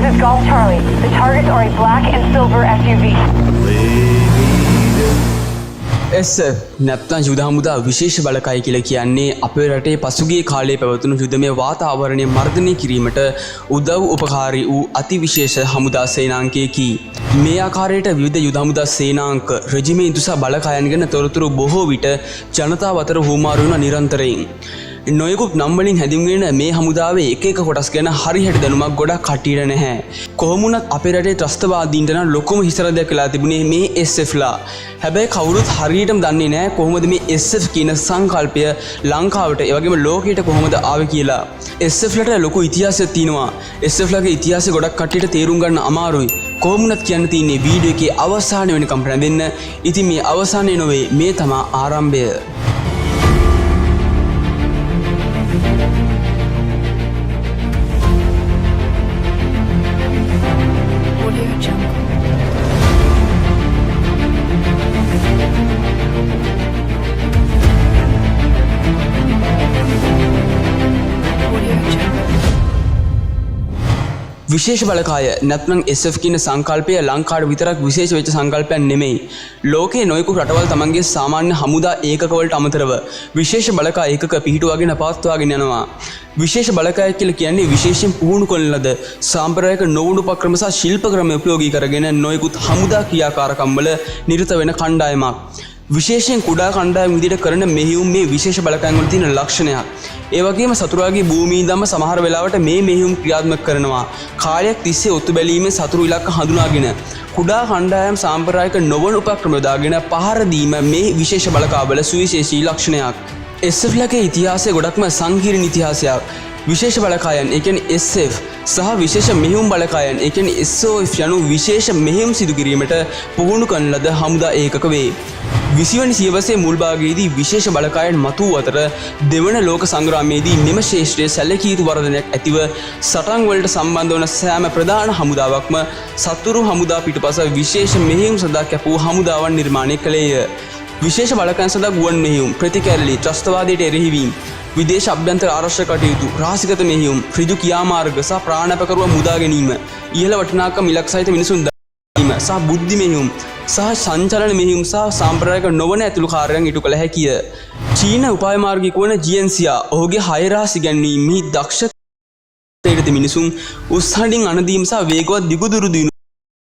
is Golf Charlie. The targets are a black and silver SUV. නැත්නම් යුද හමුදා විශේෂ බලකයි කියලා කියන්නේ අපේ රටේ පසුගිය කාලයේ පැවතුණු යුදමය වාතාවරණය මර්ධනය කිරීමට උදව් උපකාරී වූ අතිවිශේෂ හමුදා සේනාංකයකි. මේ ආකාරයට විවිධ යුද හමුදා සේනාංක රෙජිමේන්තු සහ බලකායන් ගැන තොරතුරු බොහෝ විට ජනතාව අතර හුවමාරු වන නිරන්තරයෙන්. නොයෙකුත් නම් වලින් හැඳින්වෙන මේ හමුදාවේ එක එක කොටස් ගැන හරියට දැනුමක් ගොඩක් කටියට නැහැ. කොහොම වුණත් අපේ රටේ ත්‍රස්තවාදීන්ට නම් ලොකුම හිසරදයක් වෙලා තිබුණේ මේ SF ලා. හැබැයි කවුරුත් හරියටම දන්නේ නැහැ කොහොමද මේ SF කියන සංකල්පය ලංකාවට ඒ වගේම ලෝකයට කොහොමද ආවේ කියලා. SF ලට ලොකු ඉතිහාසයක් තියෙනවා. SF ලගේ ඉතිහාසය ගොඩක් කටියට තේරුම් ගන්න අමාරුයි. කොහොම වුණත් කියන්න තියෙන්නේ වීඩියෝ එකේ අවසානය වෙනකම් රැඳෙන්න. ඉතින් මේ අවසානය නොවේ මේ තමයි ආරම්භය. විශේෂ බලකාය නැත්නම් SF කියන සංකල්පය ලංකාවට විතරක් විශේෂ වෙච්ච සංකල්පයක් නෙමෙයි. ලෝකයේ නොයෙකුත් රටවල් තමන්ගේ සාමාන්‍ය හමුදා ඒකකවලට අමතරව විශේෂ බලකාය ඒකක පිහිටුවාගෙන පවත්වාගෙන යනවා. විශේෂ බලකාය කියලා කියන්නේ විශේෂයෙන් පුහුණු කරන ලද සාම්ප්‍රදායික නොවුණු උපක්‍රම සහ ශිල්ප ක්‍රම උපයෝගී කරගෙන නොයෙකුත් හමුදා ක්‍රියාකාරකම් වල නිරත වෙන කණ්ඩායමක්. විශේෂයෙන් කුඩා කණ්ඩායම් විදිහට කරන මෙහෙයුම් මේ විශේෂ බලකායන් වල තියෙන ලක්ෂණයක්. ඒ වගේම සතුරුගේ භූමියේ ඉඳන්ම සමහර වෙලාවට මේ මෙහෙයුම් ක්‍රියාත්මක කරනවා. කාලයක් තිස්සේ ඔත්තු බැලීමේ සතුරු ඉලක්ක හඳුනාගෙන කුඩා කණ්ඩායම් සාම්ප්‍රදායික නොවන උපක්‍රම යොදාගෙන පහර දීම මේ විශේෂ බලකාවල සුවිශේෂී ලක්ෂණයක්. SF ලගේ ඉතිහාසය ගොඩක්ම සංකීර්ණ ඉතිහාසයක්. විශේෂ බලකායන් ඒ කියන්නේ SF සහ විශේෂ මෙහෙයුම් බලකායන් ඒ කියන්නේ SOF යනු විශේෂ මෙහෙයුම් සිදු කිරීමට පුහුණු කරන ලද හමුදා ඒකක වේ. 20 වෙනි සියවසේ මුල් භාගයේදී විශේෂ බලකායන් මතු අතර දෙවන ලෝක සංග්‍රාමයේදී මෙම ශේෂ්ත්‍රයේ සැලකිය යුතු වර්ධනයක් ඇතිව සටන් වලට සම්බන්ධ වන සෑම ප්‍රධාන හමුදාවක්ම සතුරු හමුදා පිටුපස විශේෂ මෙහෙයුම් සඳහා කැපූ හමුදාවන් නිර්මාණය කළේය. විශේෂ බලකායන් සඳහා ගුවන් මෙහෙයුම්, ප්‍රතිකැරළි, ත්‍රස්තවාදයට එරෙහිවීම, විදේශ අභ්‍යන්තර ආරක්ෂක කටයුතු, රහසිගත මෙහෙයුම්, ඍජු ක්‍රියාමාර්ග සහ ප්‍රාණපකරුව මුදා ගැනීම, ඉහළ වටිනාකම් ඉලක්ක සහිත මිනිසුන් දැකීම සහ බුද්ධි මෙහෙයුම් සහ සංචලන මෙහෙයුම් සහ සාම්ප්‍රදායික නොවන ඇතුළු කාර්යයන් ඉටු කළ හැකිය. චීන උපාය මාර්ගික වන ජියන්සියා ඔහුගේ හය රහස් ඉගැන්වීමෙහි දක්ෂ මිනිසුන් උස් හඬින් අනදීම සහ වේගවත් දිගුදුරු දින